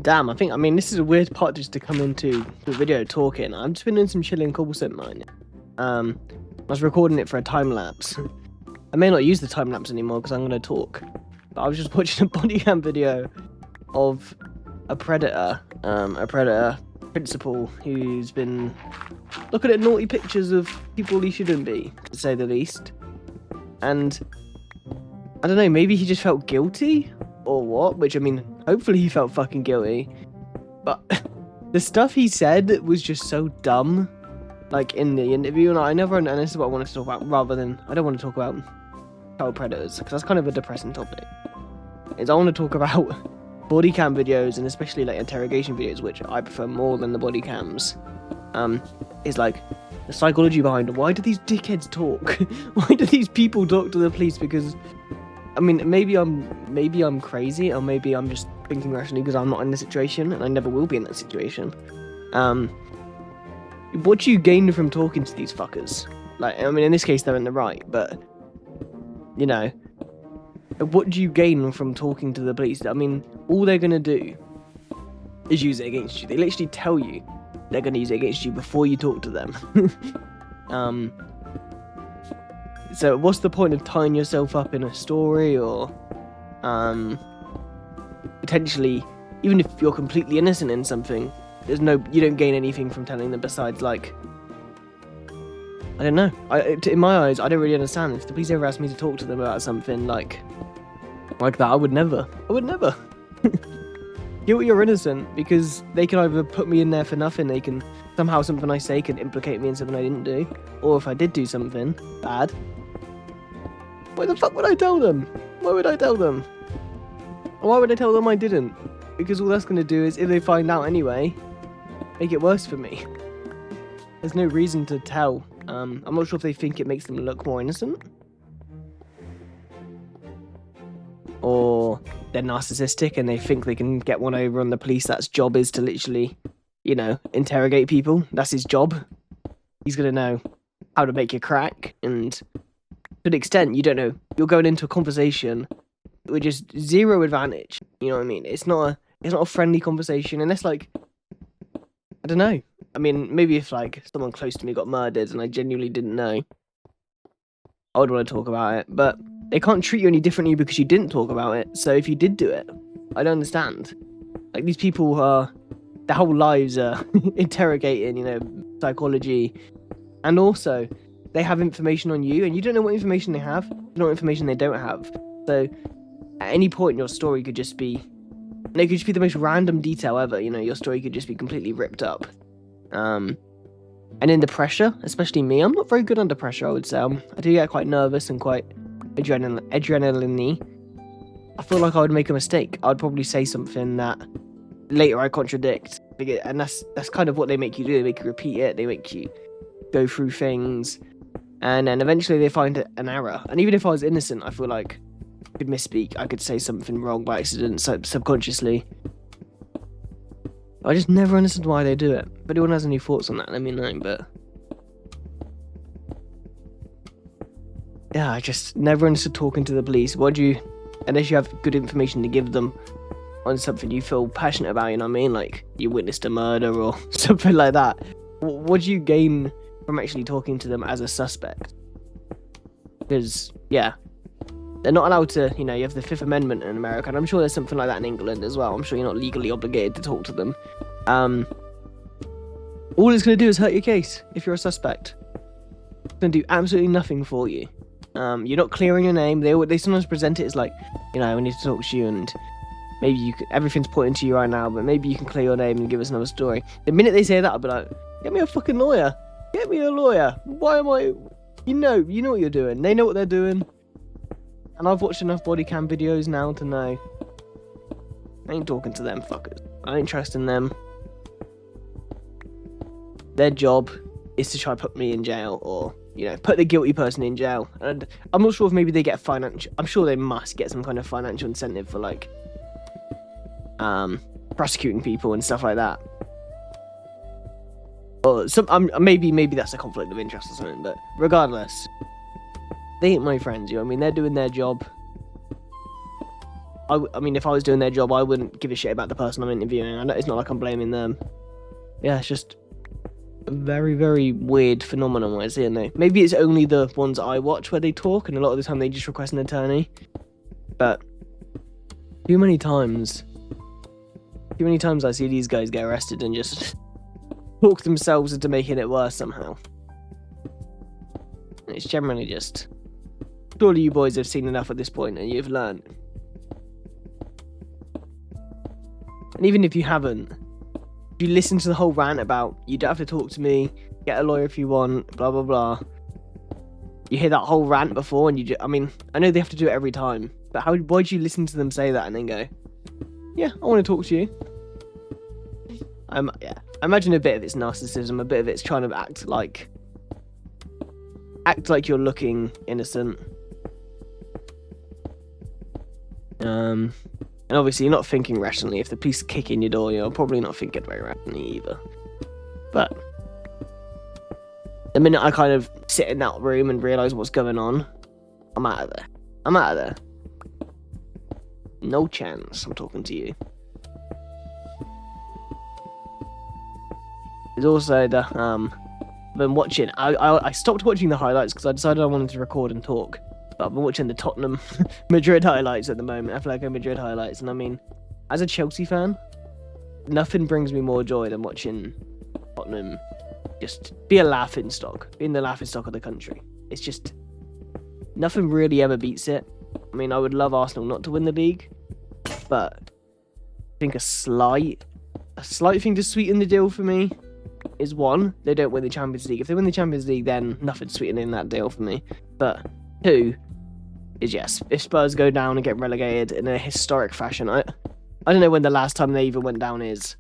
Damn, I mean, this is a weird part just to come into the video talking. I've just been doing some chilling cobblestone mining. I was recording it for a time lapse. I may not use the time lapse anymore because I'm going to talk. But I was just watching a body cam video of a predator principal who's been looking at naughty pictures of people he shouldn't be, to say the least. And I don't know, maybe he just felt guilty or what, which I mean, hopefully he felt fucking guilty. But the stuff he said was just so dumb, like in the interview, and and this is what I wanted to talk about, rather than, I don't want to talk about child predators, because that's kind of a depressing topic. I want to talk about body cam videos, and especially like interrogation videos, which I prefer more than the body cams. Is like the psychology behind it. Why do these dickheads talk? Why do these people talk to the police? Because I mean, maybe I'm crazy, or maybe I'm just thinking rationally because I'm not in the situation, and I never will be in that situation. What do you gain from talking to these fuckers? Like, I mean, in this case, they're in the right, but you know, what do you gain from talking to the police? I mean, all they're gonna do is use it against you. They literally tell you they're gonna use it against you before you talk to them. So what's the point of tying yourself up in a story, or potentially, even if you're completely innocent in something, you don't gain anything from telling them besides, like, I don't know. In my eyes, I don't really understand. If the police ever asked me to talk to them about something like that, I would never. Guilty or innocent, because they can either put me in there for nothing, they can somehow, something I say can implicate me in something I didn't do, or if I did do something bad, why the fuck would I tell them? Why would I tell them? Why would I tell them I didn't? Because all that's going to do is, if they find out anyway, make it worse for me. There's no reason to tell. I'm not sure if they think it makes them look more innocent, or they're narcissistic and they think they can get one over on the police. That's job is to literally, you know, interrogate people. That's his job. He's gonna know how to make you crack, and to an extent, you don't know. You're going into a conversation with just zero advantage. You know what I mean? It's not a friendly conversation, unless, like, I don't know. I mean, maybe if like someone close to me got murdered and I genuinely didn't know, I would want to talk about it. But they can't treat you any differently because you didn't talk about it. So if you did do it, I don't understand. Like, these people their whole lives are interrogating, you know, psychology, and also they have information on you, and you don't know what information they have. You don't know what information they don't have. So at any point, your story could just be, and it could just be the most random detail ever. You know, your story could just be completely ripped up. And in the pressure, especially me, I'm not very good under pressure, I would say. I do get quite nervous and quite adrenaline-y. I feel like I would make a mistake. I'd probably say something that later I contradict. And that's kind of what they make you do. They make you repeat it. They make you go through things. And then eventually they find an error. And even if I was innocent, I feel like I could misspeak. I could say something wrong by accident, subconsciously. I just never understood why they do it. If anyone has any thoughts on that, let me know. But yeah, I just never understood talking to the police. Unless you have good information to give them on something you feel passionate about, you know what I mean? Like, you witnessed a murder or something like that. What do you gain from actually talking to them as a suspect? Because, yeah, they're not allowed to, you know, you have the Fifth Amendment in America, and I'm sure there's something like that in England as well. I'm sure you're not legally obligated to talk to them. All it's going to do is hurt your case if you're a suspect. It's going to do absolutely nothing for you. You're not clearing your name. They sometimes present it as like, you know, we need to talk to you, and maybe everything's pointing to you right now, but maybe you can clear your name and give us another story. The minute they say that, I'll be like, get me a fucking lawyer. Get me a lawyer. Why am I... You know what you're doing. They know what they're doing. And I've watched enough body cam videos now to know I ain't talking to them fuckers. I ain't trusting them. Their job is to try to put me in jail, or, you know, put the guilty person in jail. And I'm not sure if maybe they get financial... I'm sure they must get some kind of financial incentive for, like, prosecuting people and stuff like that. Or maybe that's a conflict of interest or something, but regardless, they ain't my friends, you know what I mean? They're doing their job. I mean, if I was doing their job, I wouldn't give a shit about the person I'm interviewing. I know it's not like I'm blaming them. Yeah, it's just a very, very weird phenomenon we're seeing though. Maybe it's only the ones I watch where they talk, and a lot of the time they just request an attorney. But too many times I see these guys get arrested and just talk themselves into making it worse somehow. And it's generally just, surely you boys have seen enough at this point and you've learned. And even if you haven't, if you listen to the whole rant about you don't have to talk to me, get a lawyer if you want, blah blah blah. You hear that whole rant before, and I mean, I know they have to do it every time, but why do you listen to them say that and then go, yeah, I want to talk to you? Yeah, I imagine a bit of it's narcissism, a bit of it's trying to act like you're looking innocent. And obviously you're not thinking rationally. If the police kick in your door, you're probably not thinking very rationally either. But the minute I kind of sit in that room and realise what's going on, I'm out of there. No chance I'm talking to you. There's also the I've been watching. I stopped watching the highlights because I decided I wanted to record and talk. But I've been watching the Tottenham Madrid highlights at the moment. Atletico Madrid highlights, and I mean, as a Chelsea fan, nothing brings me more joy than watching Tottenham just be a laughing stock, being the laughing stock of the country. It's just nothing really ever beats it. I mean, I would love Arsenal not to win the league, but I think a slight thing to sweeten the deal for me is, one, they don't win the Champions League. If they win the Champions League, then nothing's sweetening that deal for me. But two is, yes, if Spurs go down and get relegated in a historic fashion, I don't know when the last time they even went down is,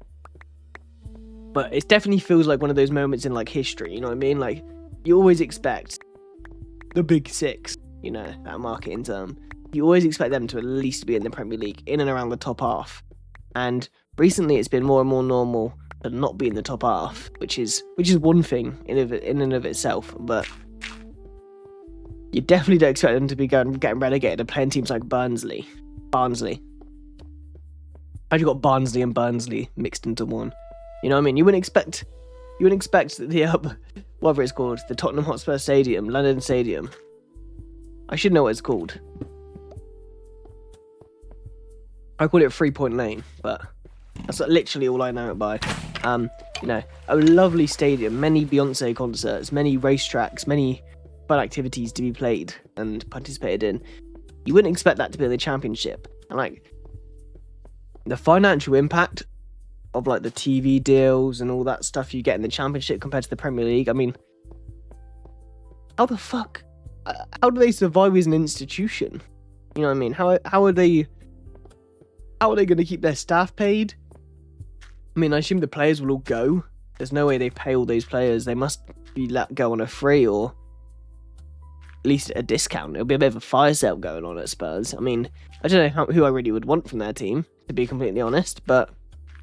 but it definitely feels like one of those moments in like history, you know what I mean? Like, you always expect the big six, you know, that marketing term. You always expect them to at least be in the Premier League, in and around the top half. And recently it's been more and more normal to not be in the top half, which is one thing in and of itself, but you definitely don't expect them to be getting relegated and playing teams like Barnsley. I've got Barnsley and Burnsley mixed into one. You know what I mean? You wouldn't expect the whatever it's called, the Tottenham Hotspur Stadium, London Stadium. I should know what it's called. I call it 3 Point Lane, but that's literally all I know it by. You know, a lovely stadium, many Beyonce concerts, many racetracks, many fun activities to be played and participated in. You wouldn't expect that to be in the Championship. And like, the financial impact of like the TV deals and all that stuff you get in the Championship compared to the Premier League, I mean, how do they survive as an institution? You know what I mean? How are they going to keep their staff paid? I mean, I assume the players will all go. There's no way they pay all those players. They must be let go on a free or at least at a discount. It'll be a bit of a fire sale going on at Spurs. I mean, I don't know who I really would want from their team, to be completely honest, but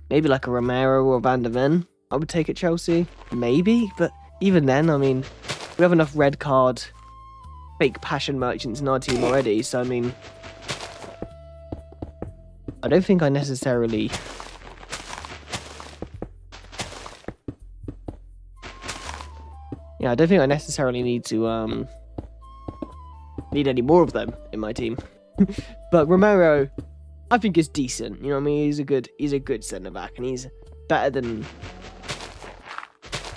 maybe like a Romero or a Van der Ven I would take at Chelsea. Maybe, but even then, I mean, we have enough red card fake passion merchants in our team already, so I mean, I don't think I necessarily need to need any more of them in my team. But Romero, I think, is decent. You know what I mean? He's a good centre back, and he's better than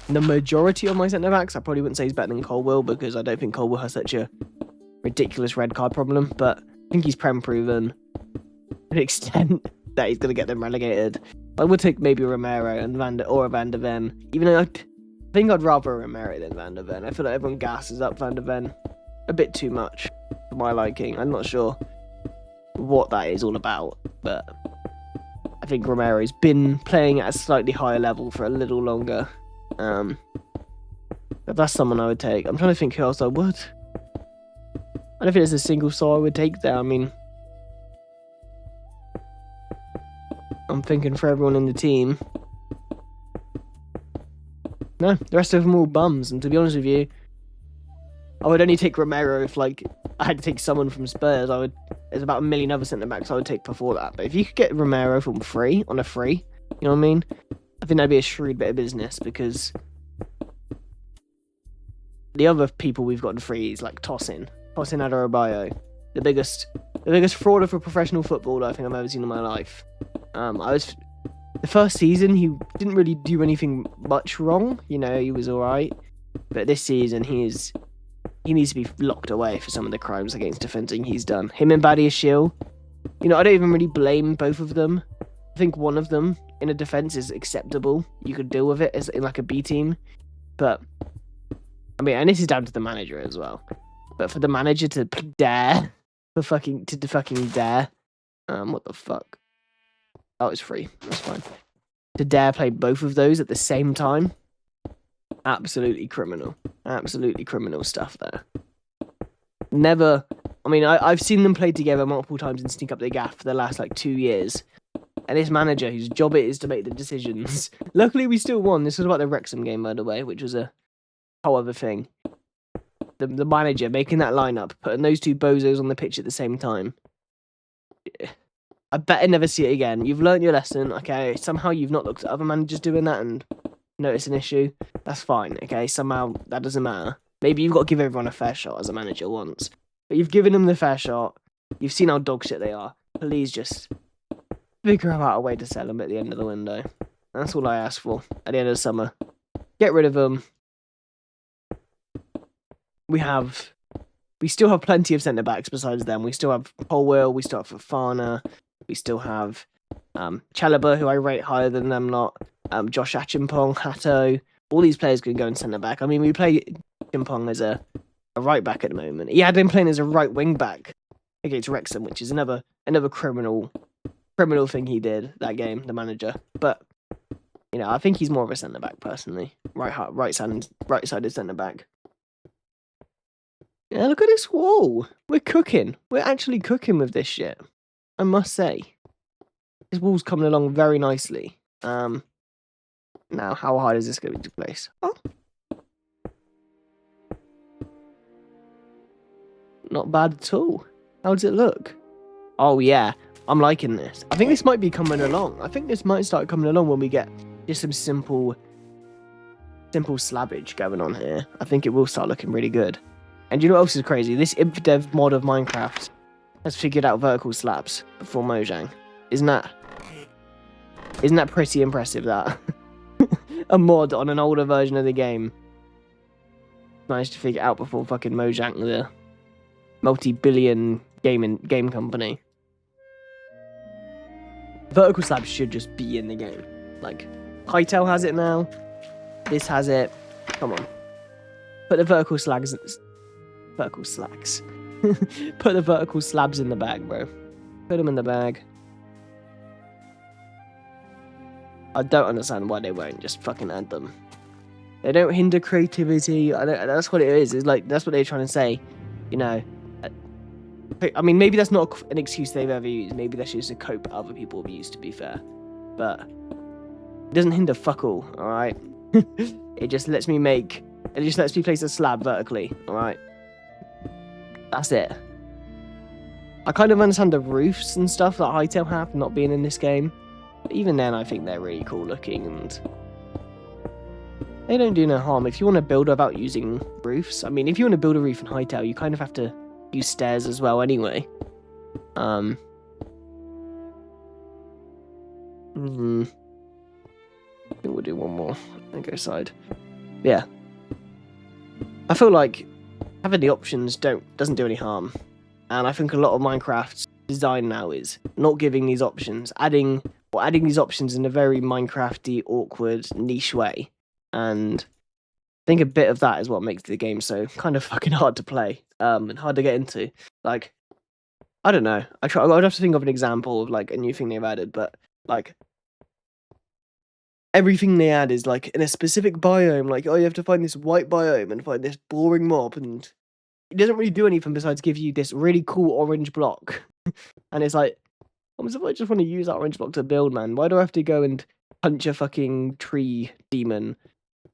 the majority of my centre backs. I probably wouldn't say he's better than Colwill, because I don't think Colwill has such a ridiculous red card problem. But I think he's prem proven to an extent that he's going to get them relegated. I would take maybe Romero and a Van der Ven, even though I think I'd rather Romero than Van der Ven. I feel like everyone gasses up Van der Ven a bit too much for my liking. I'm not sure what that is all about, but I think Romero's been playing at a slightly higher level for a little longer. But that's someone I would take. I'm trying to think who else I would. I don't think there's a single soul I would take there. I mean, I'm thinking for everyone in the team. No, the rest of them are all bums, and to be honest with you, I would only take Romero if like I had to take someone from Spurs. There's about a million other centre backs I would take before that. But if you could get Romero from free on a free, you know what I mean? I think that'd be a shrewd bit of business because the other people we've got in free is like Tosin Adarabioyo, the biggest fraud of a professional footballer I think I've ever seen in my life. The first season he didn't really do anything much wrong. You know, he was all right, but this season he needs to be locked away for some of the crimes against defending he's done. Him and Badiashile, you know, I don't even really blame both of them. I think one of them in a defense is acceptable. You could deal with it as in like a B team, but I mean, and this is down to the manager as well. But for the manager to dare, what the fuck? Oh, it's free. That's fine. To dare play both of those at the same time, absolutely criminal. Absolutely criminal stuff there. Never. I mean, I've seen them play together multiple times and sneak up the gaff for the last like 2 years. And this manager, whose job it is to make the decisions. Luckily, we still won. This was about the Wrexham game, by the way, which was a whole other thing. The manager making that lineup, putting those two bozos on the pitch at the same time. I better never see it again. You've learnt your lesson, okay? Somehow you've not looked at other managers doing that and noticed an issue. That's fine, okay? Somehow that doesn't matter. Maybe you've got to give everyone a fair shot as a manager once. But you've given them the fair shot. You've seen how dog shit they are. Please just figure out a way to sell them at the end of the window. That's all I ask for at the end of the summer. Get rid of them. We still have plenty of centre-backs besides them. We still have Polwell, we still have Fofana, we still have Chalobah, who I rate higher than them lot, Josh Achimpong, Hato. All these players can go in centre-back. I mean, we play Achimpong as a right-back at the moment. He had him playing as a right wing-back against Wrexham, which is another criminal thing he did that game, the manager. But, you know, I think he's more of a centre-back, personally. Right-sided centre-back. Yeah, look at this wall. We're cooking. We're actually cooking with this shit. I must say. This wall's coming along very nicely. Now, how hard is this going to place? Oh. Not bad at all. How does it look? Oh, yeah. I'm liking this. I think this might be coming along. I think this might start coming along when we get just some simple slabbage going on here. I think it will start looking really good. And you know what else is crazy? This Infdev mod of Minecraft has figured out vertical slabs before Mojang. Isn't that pretty impressive, that? A mod on an older version of the game managed to figure it out before fucking Mojang, the multi-billion game company. Vertical slabs should just be in the game. Like, Hytale has it now. This has it. Come on. Put the vertical slabs. Put the vertical slabs in the bag, bro. Put them in the bag. I don't understand why they won't just fucking add them. They don't hinder creativity. That's what it is. It's like, that's what they're trying to say. You know. I mean, maybe that's not an excuse they've ever used. Maybe that's just a cope other people have used, to be fair. But it doesn't hinder fuck all, alright? It just lets me place a slab vertically, alright? That's it. I kind of understand the roofs and stuff that Hytale have not being in this game. But even then, I think they're really cool looking and they don't do no harm. If you want to build without using roofs, I mean, if you want to build a roof in Hytale, you kind of have to use stairs as well anyway. I think we'll do one more and go side. Yeah. I feel like having the options doesn't do any harm. And I think a lot of Minecraft's design now is not giving these options, adding these options in a very Minecrafty, awkward, niche way. And I think a bit of that is what makes the game so kind of fucking hard to play, and hard to get into. Like, I don't know. I'd have to think of an example of like a new thing they've added, but like everything they add is like in a specific biome. Like, oh, you have to find this white biome and find this boring mob, and it doesn't really do anything besides give you this really cool orange block. And it's like, what if I just want to use that orange block to build, man? Why do I have to go and punch a fucking tree demon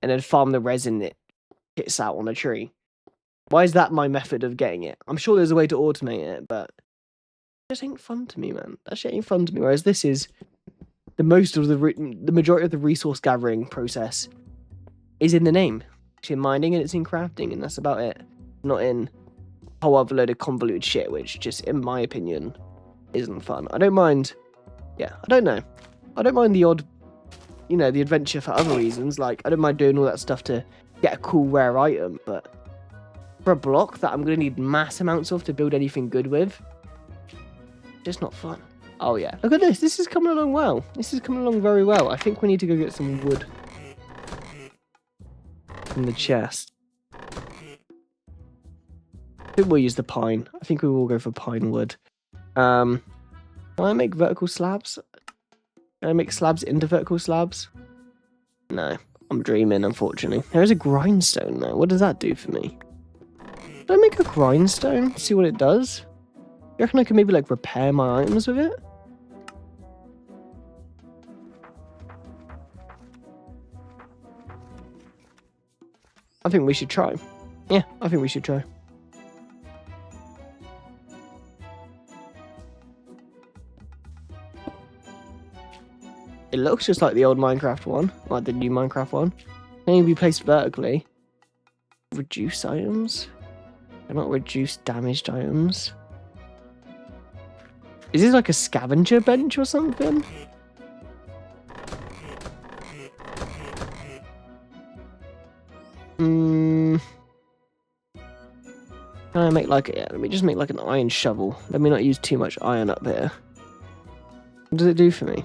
and then farm the resin it hits out on a tree? Why is that my method of getting it? I'm sure there's a way to automate it, but it just ain't fun to me, man. That shit ain't fun to me. Whereas this is the majority of the resource gathering process is in the name. It's in mining and it's in crafting, and that's about it. Not in a whole other load of convoluted shit, which just, in my opinion, isn't fun. I don't mind. Yeah, I don't know. I don't mind the odd, the adventure for other reasons. Like, I don't mind doing all that stuff to get a cool rare item, but for a block that I'm going to need mass amounts of to build anything good with, just not fun. Oh yeah, look at this. This is coming along well. This is coming along very well. I think we need to go get some wood from the chest. I think we'll use the pine. I think we will go for pine wood. Can I make vertical slabs? Can I make slabs into vertical slabs? No, I'm dreaming, unfortunately. There is a grindstone though. What does that do for me? Can I make a grindstone? See what it does? You reckon I can maybe like repair my items with it? I think we should try. Yeah, I think we should try. It looks just like the old Minecraft one, like the new Minecraft one. Can it be placed vertically? Reduce items? Cannot reduce damaged items. Is this like a scavenger bench or something? Can I make like let me just make like an iron shovel. Let me not use too much iron up here. What does it do for me?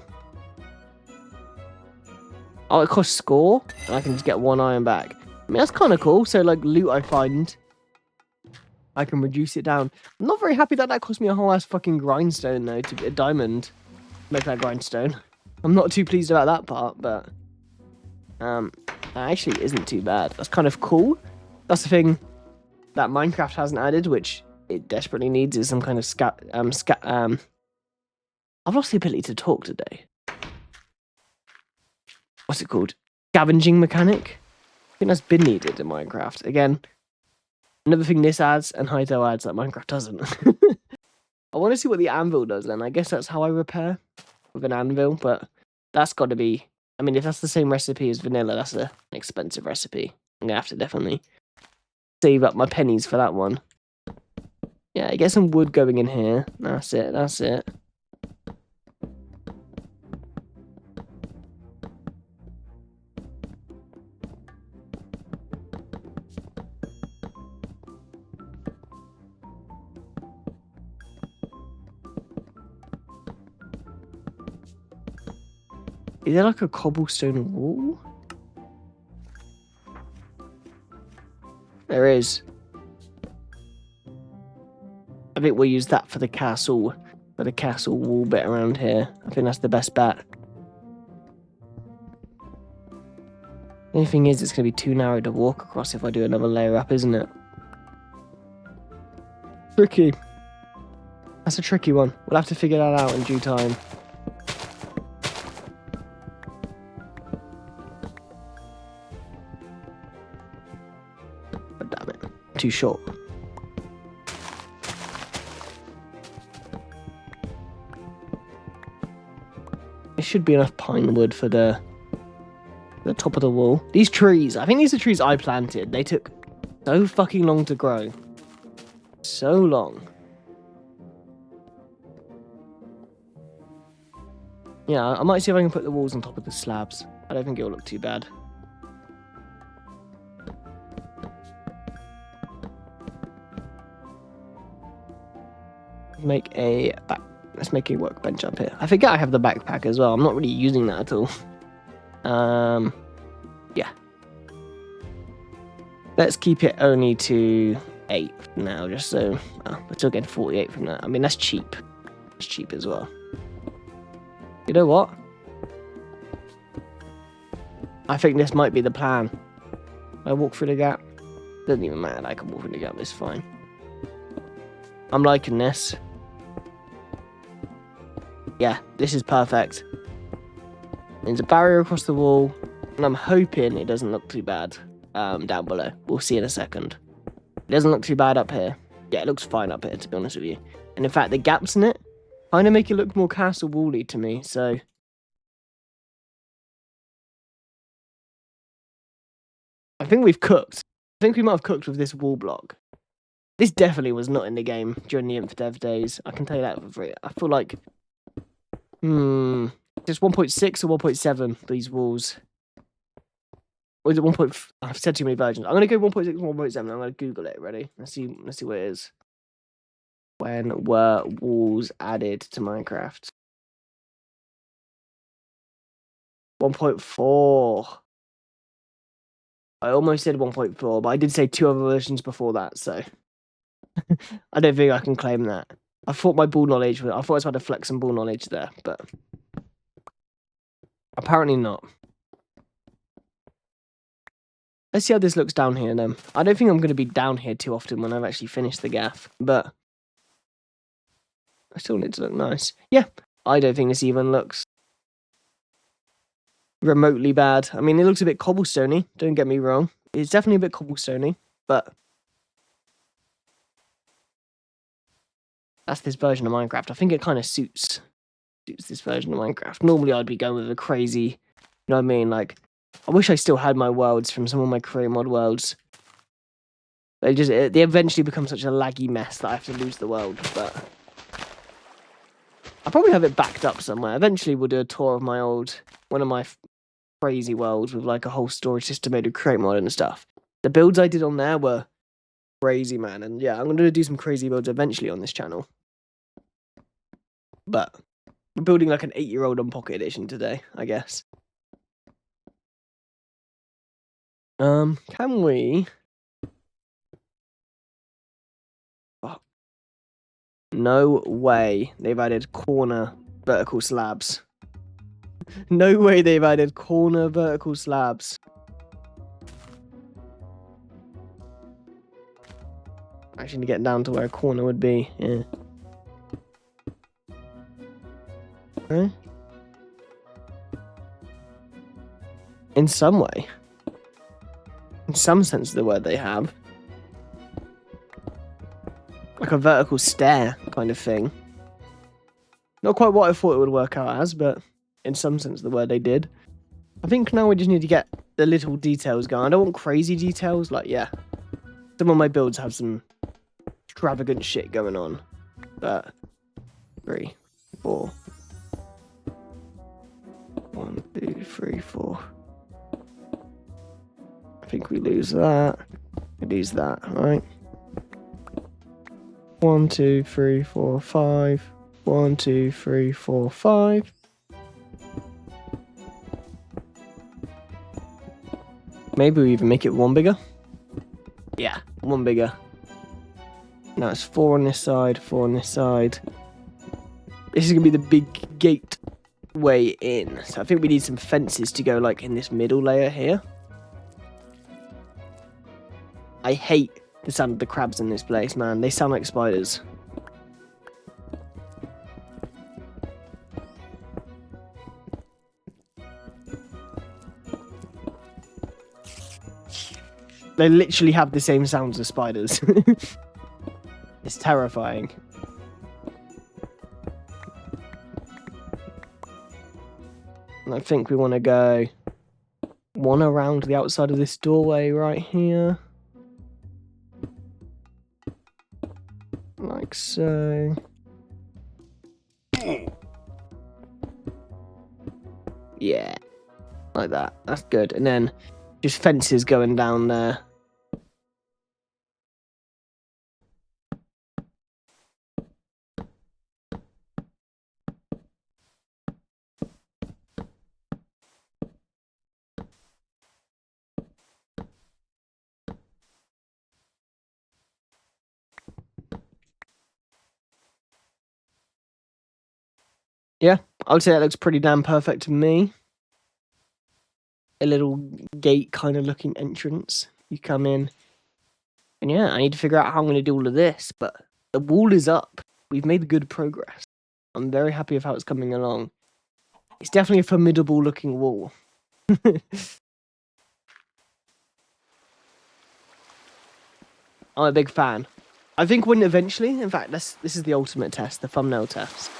Oh, it costs score, and I can just get 1 iron back. I mean, that's kind of cool. So, like, loot I find, I can reduce it down. I'm not very happy that that cost me a whole ass fucking grindstone, though, to get a diamond. Make that grindstone. I'm not too pleased about that part, but that actually isn't too bad. That's kind of cool. That's the thing that Minecraft hasn't added, which it desperately needs, is some kind of I've lost the ability to talk today. What's it called? Scavenging mechanic? I think that's been needed in Minecraft. Again, another thing this adds and Hyto adds that Minecraft doesn't. I want to see what the anvil does then. I guess that's how I repair with an anvil, but that's got to be... I mean, if that's the same recipe as vanilla, that's an expensive recipe. I'm going to have to definitely save up my pennies for that one. Yeah, I get some wood going in here. That's it, that's it. Is there like a cobblestone wall? There is. I think we'll use that for the castle wall bit around here. I think that's the best bet. The only thing is, it's going to be too narrow to walk across if I do another layer up, isn't it? Tricky. That's a tricky one. We'll have to figure that out in due time. But damn it. Too short. There should be enough pine wood for the top of the wall. These trees, I think these are trees I planted. They took so fucking long to grow. So long. Yeah, I might see if I can put the walls on top of the slabs. I don't think it'll look too bad. Let's make a workbench up here. I forget I have the backpack as well. I'm not really using that at all. Yeah. Let's keep it only to 8 now, just so... Oh, we're still getting 48 from that. I mean, that's cheap. It's cheap as well. You know what? I think this might be the plan. I walk through the gap. Doesn't even matter, I can walk through the gap, it's fine. I'm liking this. Yeah, this is perfect. There's a barrier across the wall, and I'm hoping it doesn't look too bad down below. We'll see in a second. It doesn't look too bad up here. Yeah, it looks fine up here, to be honest with you. And in fact, the gaps in it kind of make it look more castle wally to me, so... I think we've cooked. I think we might have cooked with this wall block. This definitely was not in the game during the Infdev days. I can tell you that for free. I feel like... Just 1.6 or 1.7, these walls. Or is it 1. I've said too many versions. I'm going to go 1.6 or 1.7. I'm going to Google it. Ready? Let's see what it is. When were walls added to Minecraft? 1.4. I almost said 1.4, but I did say 2 other versions before that, so... I don't think I can claim that. I thought my ball knowledge... I thought I was about to flex some ball knowledge there, but... Apparently not. Let's see how this looks down here then. I don't think I'm going to be down here too often when I've actually finished the gaff, but... I still need to look nice. Yeah, I don't think this even looks... remotely bad. I mean, it looks a bit cobblestoney, don't get me wrong. It's definitely a bit cobblestoney, but... That's this version of Minecraft. I think it kind of suits this version of Minecraft. Normally I'd be going with a crazy... You know what I mean? Like, I wish I still had my worlds from some of my career mod worlds. They eventually become such a laggy mess that I have to lose the world, but... I'll probably have it backed up somewhere. Eventually we'll do a tour of my one of my crazy worlds with like a whole storage system made of create mod and stuff. The builds I did on there were crazy, man. And yeah, I'm going to do some crazy builds eventually on this channel. But we're building like an 8-year-old on Pocket Edition today, I guess. Can we... Oh. No way they've added corner vertical slabs. No way they've added corner vertical slabs. Actually, to get down to where a corner would be, yeah. Okay. In some way. In some sense of the word they have. Like a vertical stair kind of thing. Not quite what I thought it would work out as, but in some sense of the word they did. I think now we just need to get the little details going. I don't want crazy details, like, yeah. Some of my builds have some extravagant shit going on. But 3, 4. 1, 2, 3, 4. I think we lose that. We lose that, right? 1, 2, 3, 4, 5. 1, 2, 3, 4, 5. Maybe we even make it 1 bigger. Yeah, 1 bigger. Now it's 4 on this side, 4 on this side. This is going to be the big gateway in. So I think we need some fences to go like in this middle layer here. I hate the sound of the crabs in this place, man. They sound like spiders. They literally have the same sounds as spiders. It's terrifying. And I think we want to go 1 around the outside of this doorway right here. Like so. Yeah. Like that. That's good. And then just fences going down there. Yeah, I would say that looks pretty damn perfect to me. A little gate kind of looking entrance. You come in. And yeah, I need to figure out how I'm going to do all of this, but the wall is up. We've made good progress. I'm very happy with how it's coming along. It's definitely a formidable looking wall. I'm a big fan. I think when eventually, in fact, this is the ultimate test, the thumbnail test.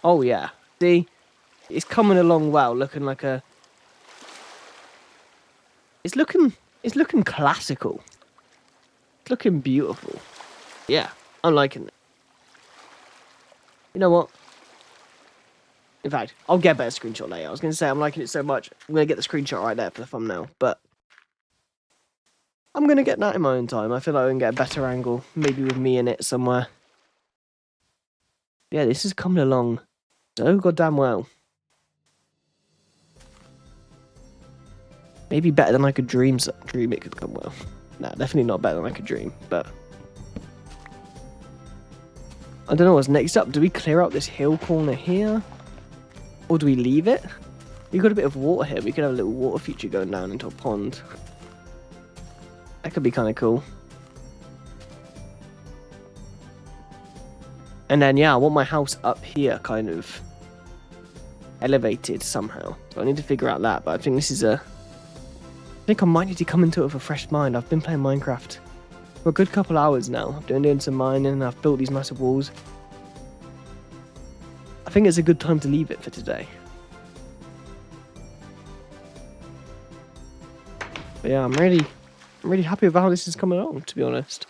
Oh yeah, see, it's coming along well, looking like a. It's looking classical. It's looking beautiful. Yeah, I'm liking it. You know what? In fact, I'll get a better screenshot later. I was going to say I'm liking it so much, I'm going to get the screenshot right there for the thumbnail, but I'm going to get that in my own time. I feel like I can get a better angle, maybe with me in it somewhere. Yeah, this is coming along so goddamn well. Maybe better than I could dream it could come well. Nah, definitely not better than I could dream, but I don't know what's next up. Do we clear up this hill corner here? Or do we leave it? We've got a bit of water here. We could have a little water feature going down into a pond. That could be kind of cool. And then, yeah, I want my house up here kind of elevated somehow. So I need to figure out that, but I think this is I think I might need to come into it with a fresh mind. I've been playing Minecraft for a good couple hours now. I've been doing some mining and I've built these massive walls. I think it's a good time to leave it for today. But yeah, I'm really happy with how this is coming along, to be honest.